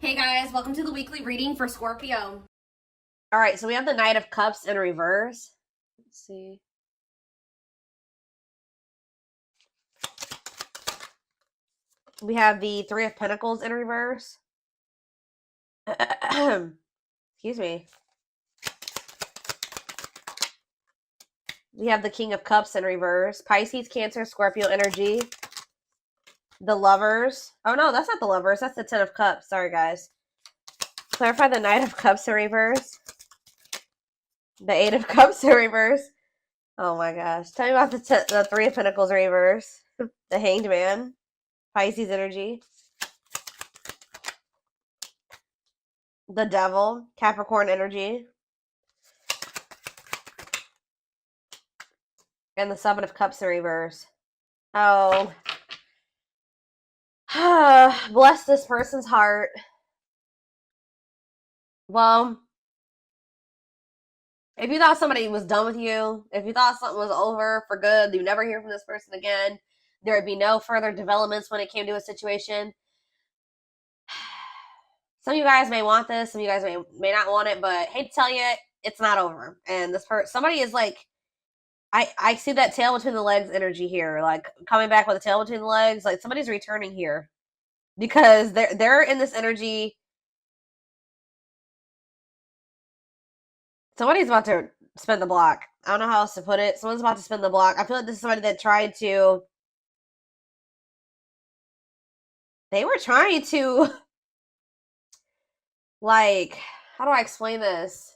Hey guys, welcome to the weekly reading for Scorpio. All right, so we have the Knight of Cups in reverse. Let's see. We have the Three of Pentacles in reverse. Excuse me. We have the King of Cups in reverse. Pisces, Cancer, Scorpio energy. The Lovers. Oh no, that's not the Lovers. That's the Ten of Cups. Sorry, guys. Clarify the Knight of Cups in reverse. The Eight of Cups in reverse. Oh my gosh. Tell me about the Three of Pentacles in reverse. The Hanged Man. Pisces energy. The Devil. Capricorn energy. And the Seven of Cups in reverse. Oh. Bless this person's heart. Well, if you thought somebody was done with you, if you thought something was over for good, you never hear from this person again, there would be no further developments when it came to a situation. Some of you guys may want this, some of you guys may not want it, but hate to tell you, it's not over. And this person, somebody is like, I see that tail between the legs energy here, like coming back with a tail between the legs, like somebody's returning here because they're in this energy. Somebody's about to spin the block. I don't know how else to put it. Someone's about to spin the block. I feel like this is somebody that tried to. They were trying to. Like, how do I explain this?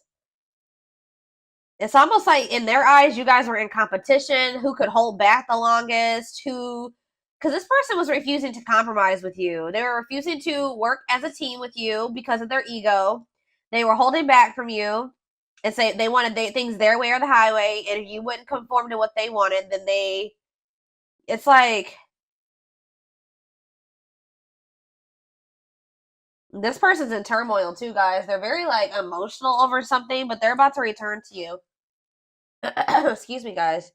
It's almost like in their eyes, you guys were in competition. Who could hold back the longest? Who. Because this person was refusing to compromise with you. They were refusing to work as a team with you because of their ego. They were holding back from you. And say they wanted things their way or the highway, and if you wouldn't conform to what they wanted, then it's like this person's in turmoil too, guys. They're very like emotional over something, but they're about to return to you. Excuse me, guys.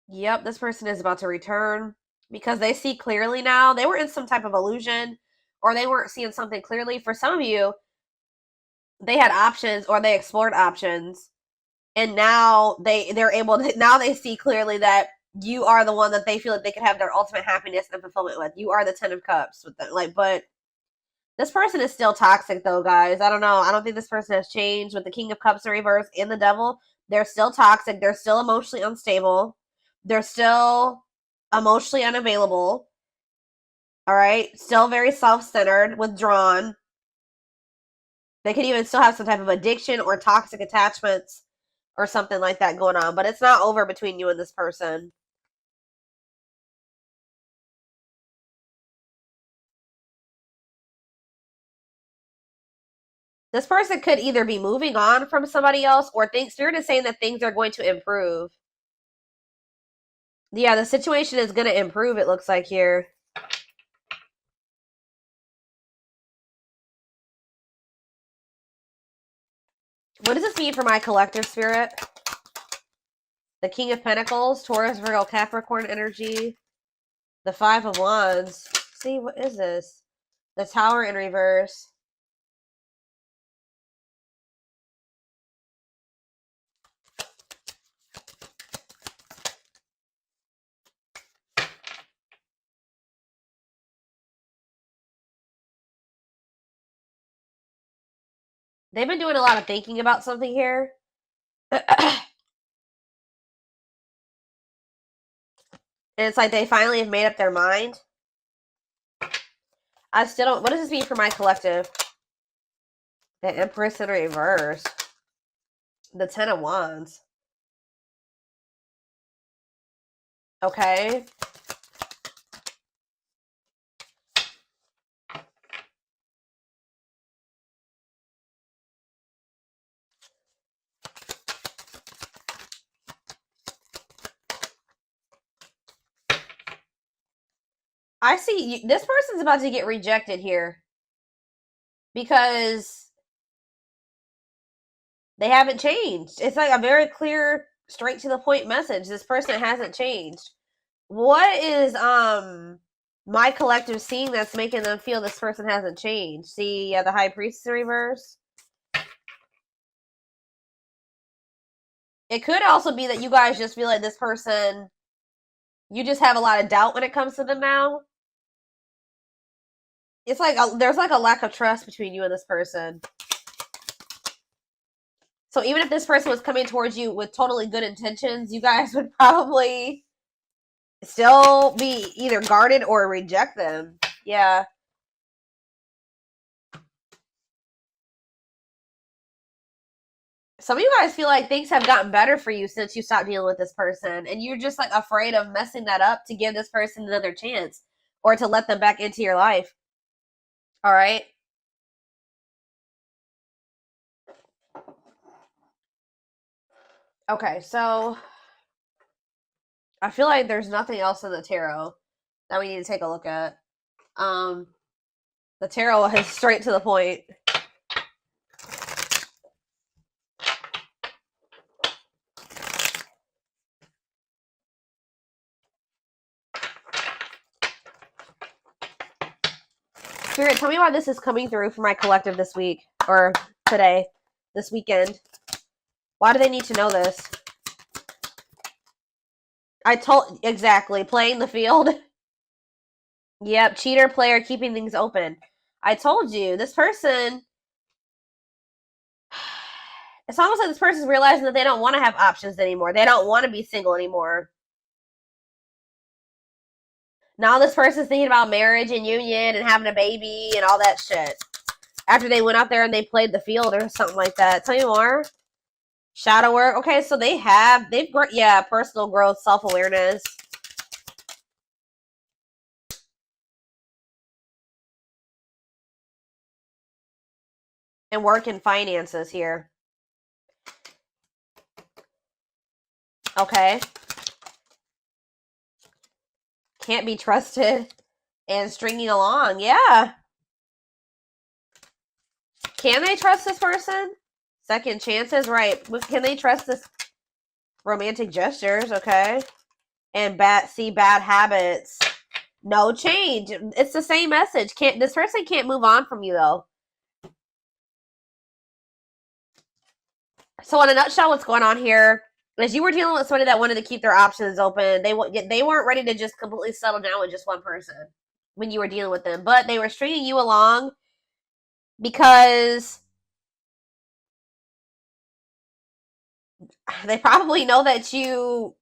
Yep, this person is about to return because they see clearly now. They were in some type of illusion, or they weren't seeing something clearly. For some of you, they had options or they explored options, and now they're able to. Now they see clearly that you are the one that they feel like they could have their ultimate happiness and fulfillment with. You are the Ten of Cups with them. Like, but this person is still toxic though, guys. I don't know. I don't think this person has changed with the King of Cups in reverse and the Devil. They're still toxic. They're still emotionally unstable. They're still emotionally unavailable. All right. Still very self-centered, withdrawn. They could even still have some type of addiction or toxic attachments or something like that going on. But it's not over between you and this person. This person could either be moving on from somebody else or Spirit is saying that things are going to improve. Yeah, the situation is going to improve, it looks like here. What does this mean for my collective spirit? The King of Pentacles, Taurus, Virgo, Capricorn energy. The Five of Wands. See, what is this? The Tower in reverse. They've been doing a lot of thinking about something here. And it's like they finally have made up their mind. I still don't. What does this mean for my collective? The Empress in reverse. The Ten of Wands. Okay. I see this person's about to get rejected here because they haven't changed. It's like a very clear, straight to the point message. This person hasn't changed. What is my collective seeing that's making them feel this person hasn't changed? See, yeah, the High Priestess in reverse. It could also be that you guys just feel like this person, you just have a lot of doubt when it comes to them now. It's like there's like a lack of trust between you and this person. So even if this person was coming towards you with totally good intentions, you guys would probably still be either guarded or reject them. Yeah. Some of you guys feel like things have gotten better for you since you stopped dealing with this person, and you're just like afraid of messing that up to give this person another chance or to let them back into your life. All right. Okay, so I feel like there's nothing else in the tarot that we need to take a look at. The tarot is straight to the point. Spirit, tell me why this is coming through for my collective this week, or today, this weekend. Why do they need to know this? Exactly, playing the field. Yep, cheater player keeping things open. I told you, this person, it's almost like this person's realizing that they don't want to have options anymore. They don't want to be single anymore. Now this person's thinking about marriage and union and having a baby and all that shit. After they went out there and they played the field or something like that. Tell me more. Shadow work. Okay, so yeah, personal growth, self-awareness. And work and finances here. Okay. Can't be trusted. And stringing along. Yeah. Can they trust this person? Second chances, right. Can they trust this? Romantic gestures, okay. And bad habits. No change. It's the same message. This person can't move on from you, though. So in a nutshell, what's going on here is you were dealing with somebody that wanted to keep their options open. They weren't ready to just completely settle down with just one person when you were dealing with them. But they were stringing you along because they probably know that you...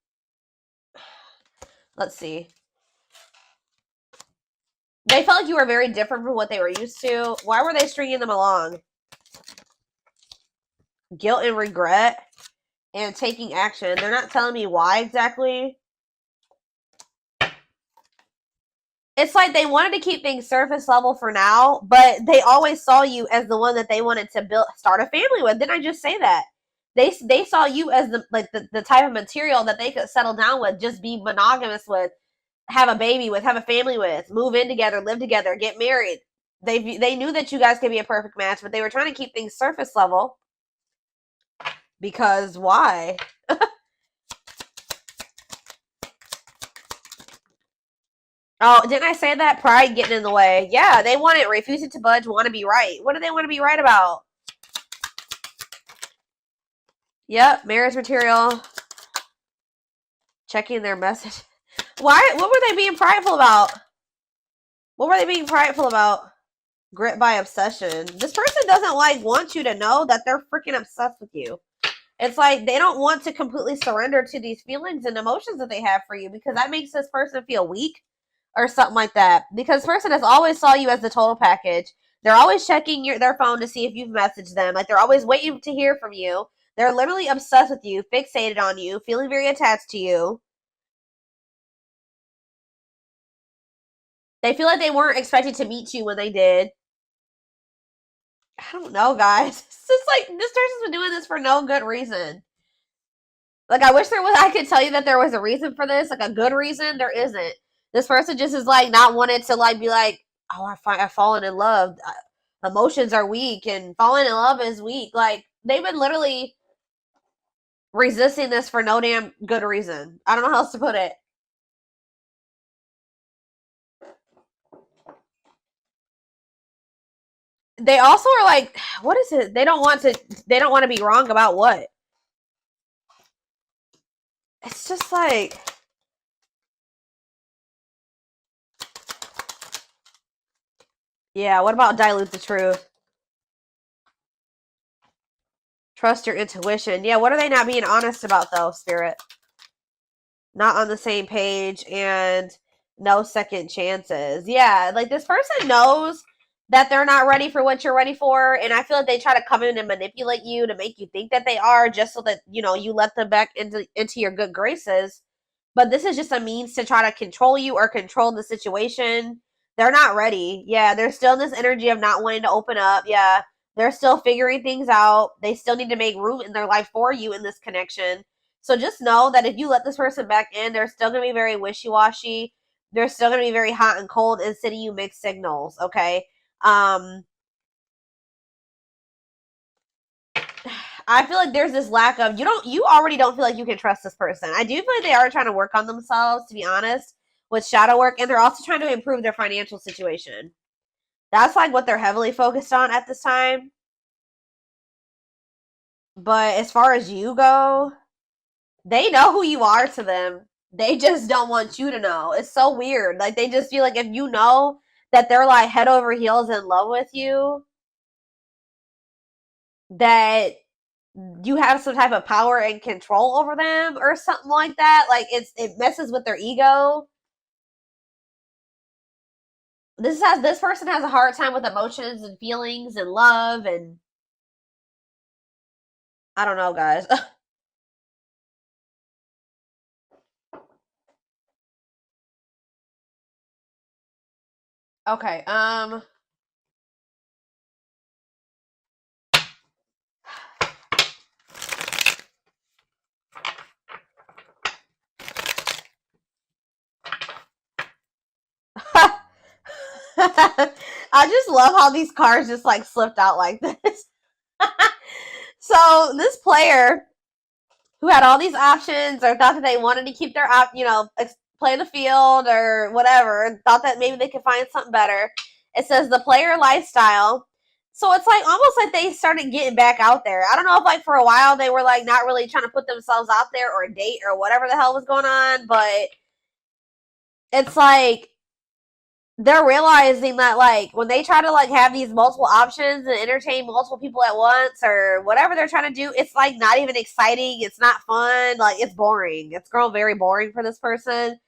Let's see. They felt like you were very different from what they were used to. Why were they stringing them along? Guilt and regret and taking action. They're not telling me why exactly. It's like they wanted to keep things surface level for now, but they always saw you as the one that they wanted to start a family with. Didn't I just say that? They saw you as the type of material that they could settle down with, just be monogamous with, have a baby with, have a family with, move in together, live together, get married. They knew that you guys could be a perfect match, but they were trying to keep things surface level. Because why? Oh, didn't I say that? Pride getting in the way. Yeah, they want it. Refusing to budge, want to be right. What do they want to be right about? Yep, marriage material. Checking their message. Why? What were they being prideful about? What were they being prideful about? Grit by obsession. This person doesn't want you to know that they're freaking obsessed with you. It's like they don't want to completely surrender to these feelings and emotions that they have for you, because that makes this person feel weak or something like that. Because this person has always saw you as the total package. They're always checking their phone to see if you've messaged them. Like, they're always waiting to hear from you. They're literally obsessed with you, fixated on you, feeling very attached to you. They feel like they weren't expected to meet you when they did. I don't know, guys. It's just like, this person's been doing this for no good reason. Like, I wish I could tell you that there was a reason for this, like a good reason. There isn't. This person just is like not wanted to like be like, oh, I've fallen in love. Emotions are weak, and falling in love is weak. Like, they've been literally resisting this for no damn good reason. I don't know how else to put it. they also are like, what is it? They don't want to be wrong about what? It's just like, yeah, what about dilute the truth? Trust your intuition. Yeah, what are they not being honest about though, Spirit? Not on the same page and no second chances. Yeah, like this person knows that they're not ready for what you're ready for, and I feel like they try to come in and manipulate you to make you think that they are, just so that, you know, you let them back into your good graces. But this is just a means to try to control you or control the situation. They're not ready. Yeah, they're still in this energy of not wanting to open up. Yeah, they're still figuring things out. They still need to make room in their life for you in this connection. So just know that if you let this person back in, they're still going to be very wishy-washy. They're still going to be very hot and cold and sending you mixed signals, okay? I feel like there's this lack of, you already don't feel like you can trust this person. I do feel like they are trying to work on themselves, to be honest, with shadow work, and they're also trying to improve their financial situation. That's like what they're heavily focused on at this time. But as far as you go, they know who you are to them. They just don't want you to know. It's so weird. Like, they just feel like if you know that they're like head over heels in love with you, that you have some type of power and control over them or something like that. Like, it messes with their ego. This person has a hard time with emotions and feelings and love, and I don't know, guys. Okay, I just love how these cards just like slipped out like this. So this player who had all these options, or thought that they wanted to keep their play the field or whatever, and thought that maybe they could find something better. It says the player lifestyle. So it's like almost like they started getting back out there. I don't know if like for a while they were like not really trying to put themselves out there or date or whatever the hell was going on, but it's like they're realizing that like when they try to like have these multiple options and entertain multiple people at once or whatever they're trying to do, it's like not even exciting. It's not fun. Like, it's boring. It's grown very boring for this person.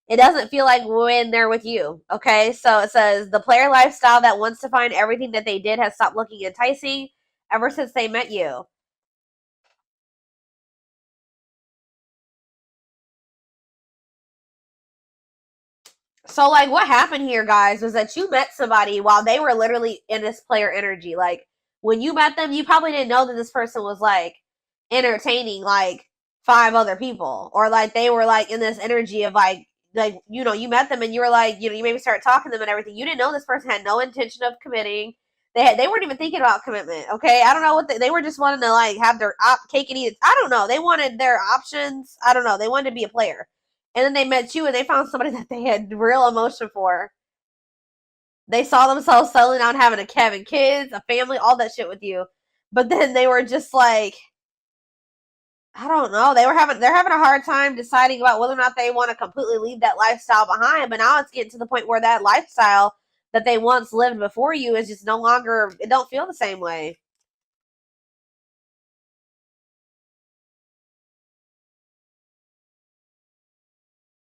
It doesn't feel like when they're with you. Okay, so it says the player lifestyle that wants to find everything that they did has stopped looking enticing ever since they met you. So, like, what happened here, guys, was that you met somebody while they were literally in this player energy. Like, when you met them, you probably didn't know that this person was, like, entertaining, like, 5 other people. Or, like, they were, like, in this energy of, like, you know, you met them and you were, like, you know, you maybe started talking to them and everything. You didn't know this person had no intention of committing. They weren't even thinking about commitment, okay? I don't know what they were just wanting to, like, have their cake and eat it. I don't know. They wanted their options. I don't know. They wanted to be a player. And then they met you and they found somebody that they had real emotion for. They saw themselves settling down, having having kids, a family, all that shit with you. But then they were just like, I don't know. They're having a hard time deciding about whether or not they want to completely leave that lifestyle behind. But now it's getting to the point where that lifestyle that they once lived before you is just no longer, it don't feel the same way.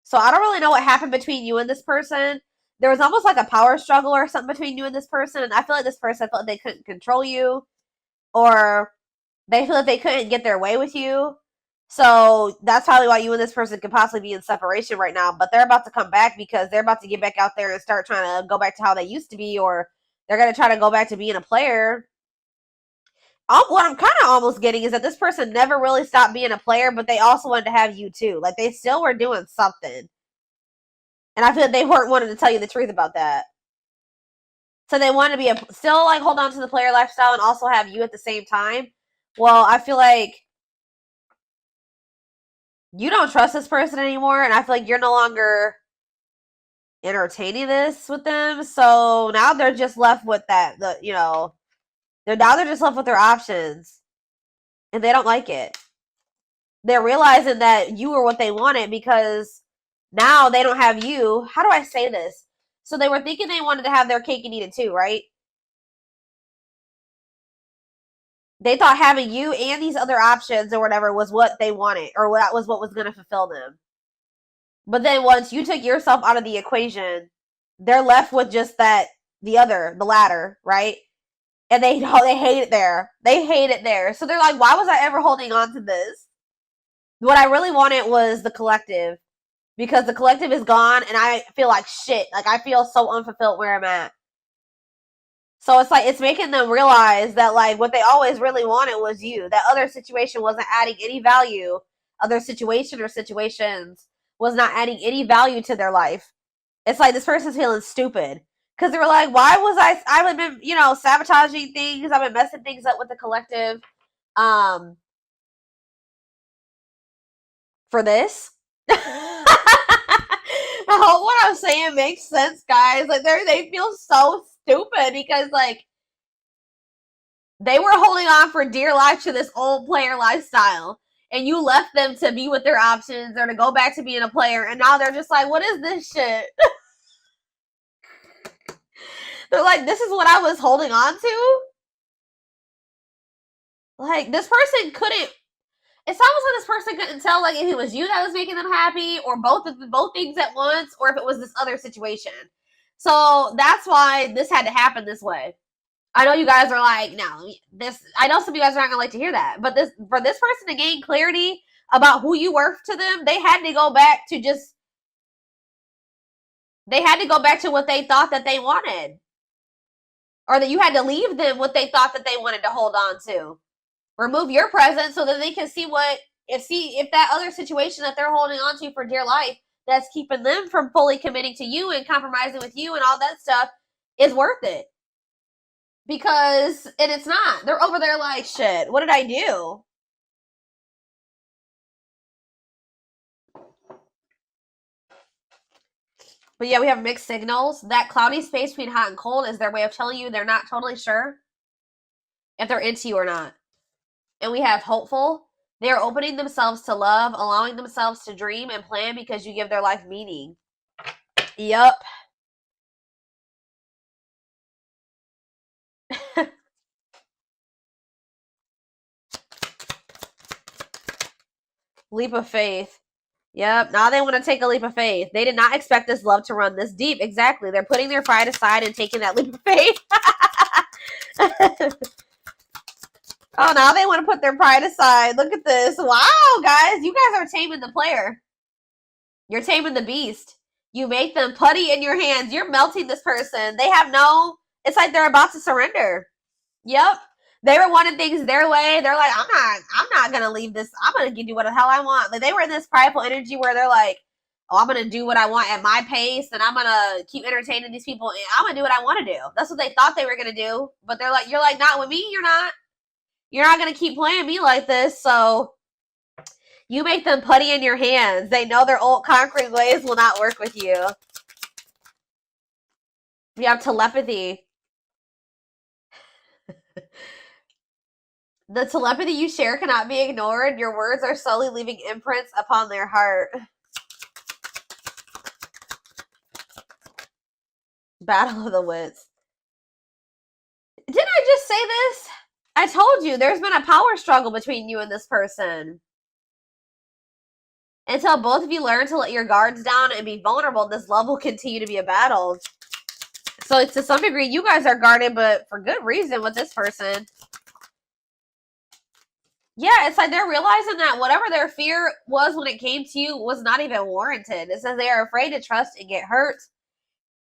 So I don't really know what happened between you and this person. There was almost like a power struggle or something between you and this person. And I feel like this person felt like they couldn't control you, or they feel like they couldn't get their way with you. So that's probably why you and this person could possibly be in separation right now. But they're about to come back because they're about to get back out there and start trying to go back to how they used to be, or they're going to try to go back to being a player. What I'm kind of almost getting is that this person never really stopped being a player, but they also wanted to have you too. Like, they still were doing something. And I feel like they weren't wanting to tell you the truth about that. So they want to be still like hold on to the player lifestyle and also have you at the same time. Well, I feel like you don't trust this person anymore, and I feel like you're no longer entertaining this with them. So now they're just left with that, They're just left with their options. And they don't like it. They're realizing that you were what they wanted because now they don't have you. How do I say this? So they were thinking they wanted to have their cake and eat it too, right? They thought having you and these other options or whatever was what they wanted, or that was what was going to fulfill them. But then once you took yourself out of the equation, they're left with just the latter, right? And they hate it there. They hate it there. So they're like, why was I ever holding on to this? What I really wanted was the collective, because the collective is gone and I feel like shit. Like, I feel so unfulfilled where I'm at. So it's like, it's making them realize that, like, what they always really wanted was you. That other situation wasn't adding any value. Other situation or situations was not adding any value to their life. It's like this person's feeling stupid. Because they were like, why was I've been, sabotaging things. I've been messing things up with the collective. For this. I hope what I'm saying makes sense, guys. Like, they feel so stupid because, like, they were holding on for dear life to this old player lifestyle, and you left them to be with their options or to go back to being a player, and now they're just like, what is this shit? They're like, this is what I was holding on to? Like, this person couldn't, it's almost like this person couldn't tell, like, if it was you that was making them happy, or both things at once, or if it was this other situation. So that's why this had to happen this way. I know you guys are like, no, I know some of you guys are not gonna like to hear that, but for this person to gain clarity about who you were to them, they had to go back to what they thought that they wanted, or that you had to leave them what they thought that they wanted to hold on to. Remove your presence so that they can see if that other situation that they're holding on to for dear life that's keeping them from fully committing to you and compromising with you and all that stuff is worth it. Because, and it's not. They're over there like, shit, what did I do? But yeah, we have mixed signals. That cloudy space between hot and cold is their way of telling you they're not totally sure if they're into you or not. And we have hopeful. They are opening themselves to love, allowing themselves to dream and plan because you give their life meaning. Yup. Leap of faith. Yep. Now they want to take a leap of faith. They did not expect this love to run this deep. Exactly. They're putting their pride aside and taking that leap of faith. Oh, now they want to put their pride aside. Look at this. Wow, guys. You guys are taming the player. You're taming the beast. You make them putty in your hands. You're melting this person. They have it's like they're about to surrender. Yep. They were wanting things their way. They're like, I'm not going to leave this. I'm going to give you what the hell I want. Like, they were in this prideful energy where they're like, oh, I'm going to do what I want at my pace, and I'm going to keep entertaining these people, and I'm going to do what I want to do. That's what they thought they were going to do. But they're like, you're like, not with me, you're not. You're not going to keep playing me like this, so you make them putty in your hands. They know their old concrete ways will not work with you. We have telepathy. The telepathy you share cannot be ignored. Your words are slowly leaving imprints upon their heart. Battle of the wits. Didn't I just say this? I told you, there's been a power struggle between you and this person. Until both of you learn to let your guards down and be vulnerable, this love will continue to be a battle. So to some degree, you guys are guarded, but for good reason with this person. Yeah, it's like they're realizing that whatever their fear was when it came to you was not even warranted. It says they are afraid to trust and get hurt.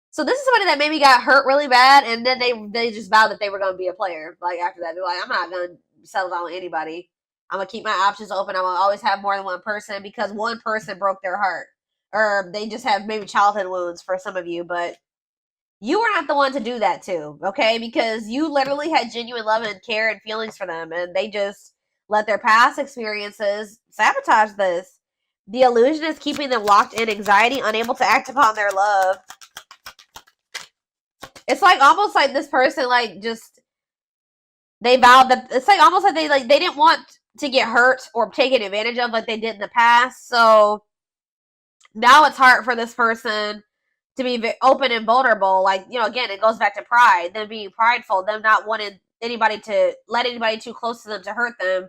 So this is somebody that maybe got hurt really bad, and then they just vowed that they were going to be a player. Like, after that, they're like, I'm not going to settle down with anybody. I'm going to keep my options open. I'm going to always have more than one person because one person broke their heart. Or they just have maybe childhood wounds for some of you, but you were not the one to do that to, okay? Because you literally had genuine love and care and feelings for them, and they just let their past experiences sabotage this. The illusion is keeping them locked in anxiety, unable to act upon their love. It's like almost like this person, like, just, They vowed that it's like almost like they didn't want to get hurt or taken advantage of like they did in the past. So now it's hard for this person to be open and vulnerable. Like, you know, again, it goes back to pride, them being prideful, them not wanting anybody to let anybody too close to them to hurt them.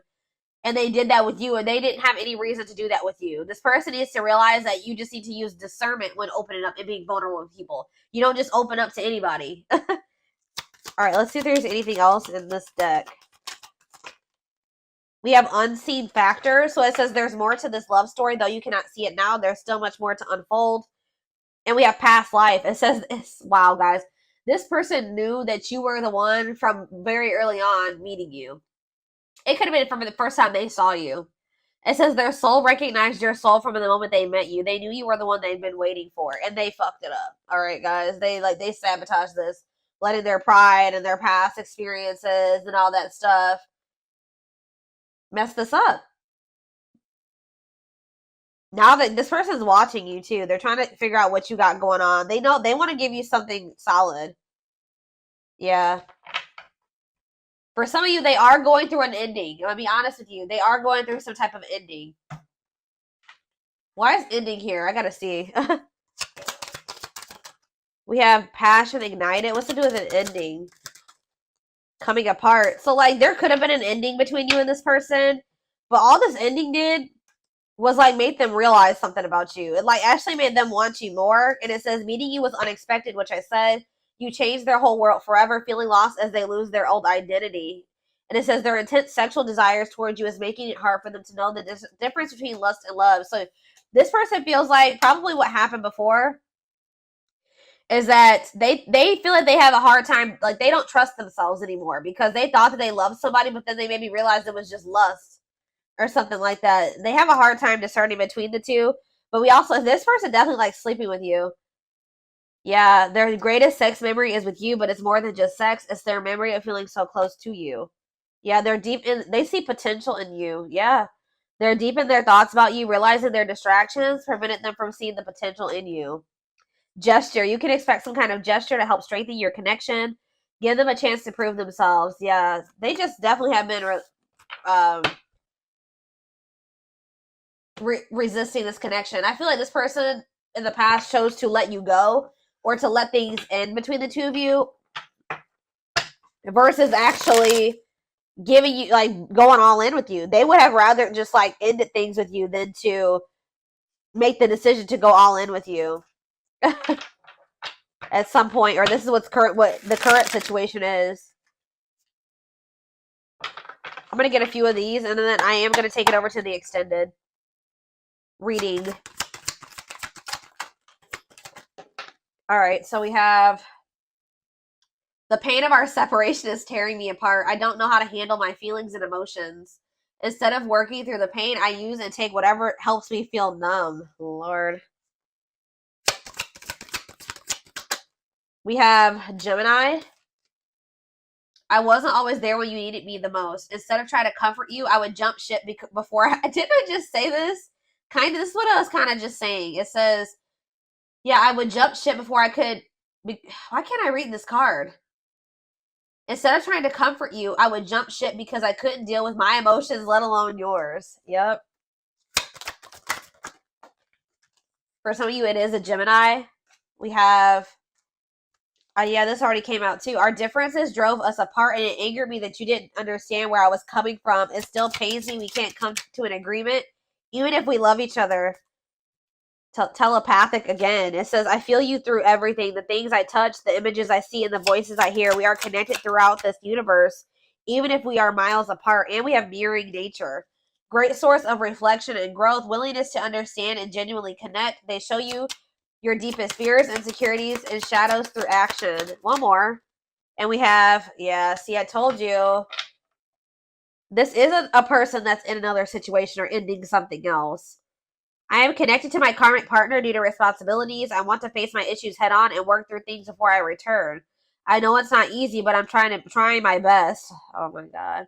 And they did that with you, and they didn't have any reason to do that with you. This person needs to realize that you just need to use discernment when opening up and being vulnerable with people. You don't just open up to anybody. All right, let's see if there's anything else in this deck. We have unseen factors. So it says there's more to this love story, though you cannot see it now. There's still much more to unfold. And we have past life. It says, wow, guys. This person knew that you were the one from very early on meeting you. It could have been from the first time they saw you. It says their soul recognized your soul from the moment they met you. They knew you were the one they'd been waiting for, and they fucked it up. All right, guys. They sabotaged this, letting their pride and their past experiences and all that stuff mess this up. Now that this person's watching you too, they're trying to figure out what you got going on. They know they want to give you something solid. Yeah. For some of you, they are going through an ending. I'll be honest with you. They are going through some type of ending. Why is ending here? I gotta see. We have passion ignited. What's to do with an ending? Coming apart. So, like, there could have been an ending between you and this person. But all this ending did was, like, made them realize something about you. It, like, actually made them want you more. And it says, meeting you was unexpected, which I said. You changed their whole world forever, feeling lost as they lose their old identity. And it says their intense sexual desires towards you is making it hard for them to know the difference between lust and love. So this person feels like probably what happened before is that they feel like they have a hard time, like they don't trust themselves anymore because they thought that they loved somebody, but then they maybe realized it was just lust or something like that. They have a hard time discerning between the two. But we also, this person definitely likes sleeping with you. Yeah, their greatest sex memory is with you, but it's more than just sex. It's their memory of feeling so close to you. Yeah, they're deep in, they see potential in you. Yeah. They're deep in their thoughts about you, realizing their distractions prevented them from seeing the potential in you. Gesture. You can expect some kind of gesture to help strengthen your connection. Give them a chance to prove themselves. Yeah, they just definitely have been resisting this connection. I feel like this person in the past chose to let you go or to let things end between the two of you versus actually giving you, like, going all in with you. They would have rather just, like, ended things with you than to make the decision to go all in with you at some point, or this is what the current situation is. I'm going to get a few of these, and then I am going to take it over to the extended reading. All right, so we have the pain of our separation is tearing me apart. I don't know how to handle my feelings and emotions. Instead of working through the pain, I use and take whatever helps me feel numb. Lord. We have Gemini. I wasn't always there when you needed me the most. Instead of trying to comfort you, I would jump ship before didn't I just say this? This is what I was kind of just saying. It says, yeah, I would jump ship before I could. Why can't I read this card? Instead of trying to comfort you, I would jump ship because I couldn't deal with my emotions, let alone yours. Yep. For some of you, it is a Gemini. We have, yeah, this already came out too. Our differences drove us apart, and it angered me that you didn't understand where I was coming from. It still pains me we can't come to an agreement, even if we love each other. Telepathic again. It says, I feel you through everything. The things I touch, the images I see, and the voices I hear. We are connected throughout this universe, even if we are miles apart, and we have mirroring nature. Great source of reflection and growth, willingness to understand and genuinely connect. They show you your deepest fears, insecurities, and shadows through action. One more. And we have, yeah, see, I told you. This isn't a person that's in another situation or ending something else. I am connected to my karmic partner due to responsibilities. I want to face my issues head on and work through things before I return. I know it's not easy, but I'm trying my best. Oh my God.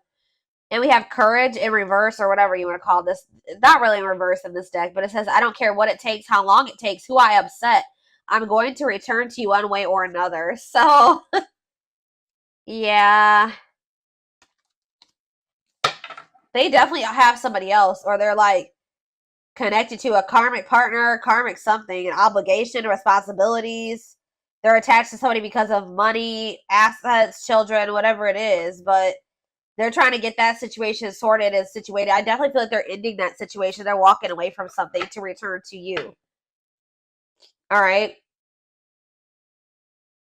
And we have courage in reverse, or whatever you want to call this. Not really in reverse in this deck, but it says, I don't care what it takes, how long it takes, who I upset. I'm going to return to you one way or another. So, yeah. they definitely have somebody else, or they're like connected to a karmic partner, karmic something, an obligation, responsibilities. They're attached to somebody because of money, assets, children, whatever it is, but they're trying to get that situation sorted and situated. I definitely feel like they're ending that situation. They're walking away from something to return to you. All right.